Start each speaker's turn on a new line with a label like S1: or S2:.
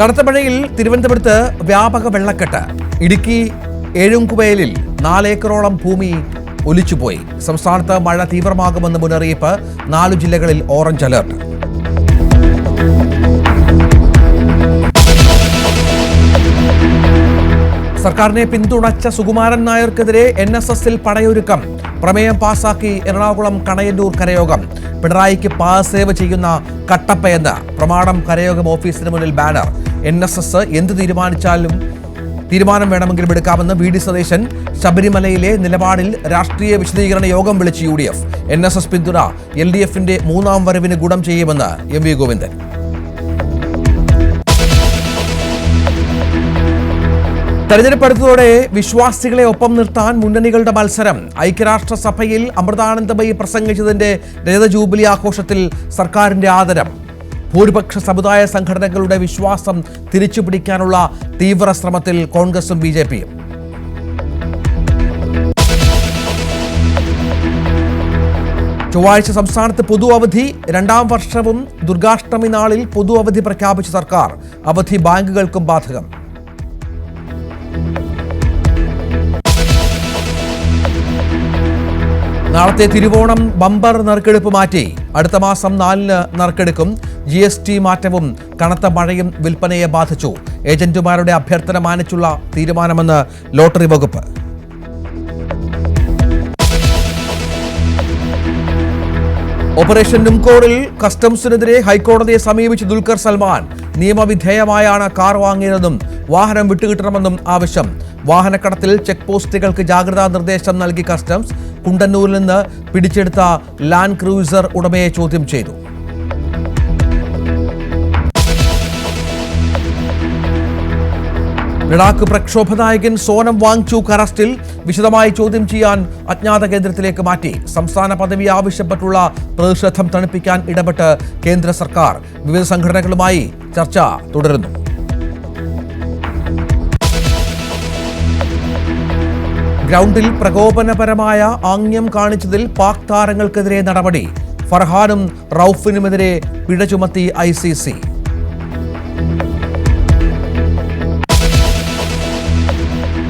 S1: കനത്ത മഴയിൽ തിരുവനന്തപുരത്ത് വ്യാപക വെള്ളക്കെട്ട്. ഇടുക്കി ഏഴുംകുവയലിൽ 4 ഏക്കറോളം ഭൂമി ഒലിച്ചുപോയി. സംസ്ഥാനത്ത് മഴ തീവ്രമാകുമെന്ന് മുന്നറിയിപ്പ്. 4 ജില്ലകളിൽ ഓറഞ്ച് അലർട്ട്. സർക്കാരിനെ പിന്തുണച്ച സുകുമാരൻ നായർക്കെതിരെ NSSൽ പടയൊരുക്കം. പ്രമേയം പാസാക്കി എറണാകുളം കണയന്നൂർ കരയോഗം. പിണറായിക്ക് പാസേവ ചെയ്യുന്ന കട്ടപ്പയെന്ന് പ്രമാണം കരയോഗം ഓഫീസിന് മുന്നിൽ ബാനർ. NSS എന്ത് തീരുമാനം വേണമെങ്കിലും എടുക്കാമെന്ന് VD സതീശൻ. ശബരിമലയിലെ നിലപാടിൽ രാഷ്ട്രീയ വിശദീകരണ യോഗം വിളിച്ച് UDF. NSS പിന്തുണ LDFന്റെ 3ാം വരവിന് ഗുണം ചെയ്യുമെന്ന് MV ഗോവിന്ദൻ. തെരഞ്ഞെടുപ്പ് അടുത്തതോടെ വിശ്വാസികളെ ഒപ്പം നിർത്താൻ മുന്നണികളുടെ മത്സരം. ഐക്യരാഷ്ട്രസഭയിൽ അമൃതാനന്ദമയി പ്രസംഗിച്ചതിന്റെ രജത ജൂബിലി ആഘോഷത്തിൽ സർക്കാരിന്റെ ആദരം. ഭൂരിപക്ഷ സമുദായ സംഘടനകളുടെ വിശ്വാസം തിരിച്ചുപിടിക്കാനുള്ള തീവ്ര ശ്രമത്തിൽ കോൺഗ്രസും BJPയും. ചൊവ്വാഴ്ച സംസ്ഥാനത്ത് പൊതു അവധി. 2ാം വർഷവും ദുർഗാഷ്ടമി നാളിൽ പൊതു അവധി പ്രഖ്യാപിച്ച സർക്കാർ. അവധി ബാങ്കുകൾക്കും ബാധകം. നാളത്തെ തിരുവോണം ബമ്പർ നറുക്കെടുപ്പ് മാറ്റി. അടുത്ത മാസം 4-ന് നറുക്കെടുക്കും. GST മാറ്റവും കനത്ത മഴയും വിൽപ്പനയെ ബാധിച്ചു. ഏജന്റുമാരുടെ അഭ്യർത്ഥന മാനിച്ചുള്ള തീരുമാനമെന്ന് ലോട്ടറി വകുപ്പ്. ഓപ്പറേഷൻ നുംകോറിൽ കസ്റ്റംസിനെതിരെ ഹൈക്കോടതിയെ സമീപിച്ച് ദുൽഖർ സൽമാൻ. നിയമവിധേയമായാണ് കാർ വാങ്ങിയതെന്നും വാഹനം വിട്ടുകിട്ടണമെന്നും ആവശ്യം. വാഹനക്കടത്തിൽ ചെക്ക് പോസ്റ്റുകൾക്ക് ജാഗ്രതാ നിർദ്ദേശം നൽകി കസ്റ്റംസ്. കുണ്ടന്നൂരിൽ നിന്ന് പിടിച്ചെടുത്ത ലാൻഡ് ക്രൂസർ ഉടമയെ ചോദ്യം ചെയ്തു. ലഡാക്ക് പ്രക്ഷോഭ നായകൻ സോനം വാങ്ചുക് അറസ്റ്റിൽ. വിശദമായി ചോദ്യം ചെയ്യാൻ അജ്ഞാത കേന്ദ്രത്തിലേക്ക് മാറ്റി. സംസ്ഥാന പദവി ആവശ്യപ്പെട്ടുള്ള പ്രതിഷേധം തണുപ്പിക്കാൻ ഇടപെട്ട് കേന്ദ്ര സർക്കാർ. വിവിധ സംഘടനകളുമായി ചർച്ച തുടരുന്നു. ഗ്രൗണ്ടിൽ പ്രകോപനപരമായ ആംഗ്യം കാണിച്ചതിൽ പാക് താരങ്ങൾക്കെതിരെ നടപടി. ഫർഹാനും റൌഫിനുമെതിരെ പിഴ ചുമത്തി ICC.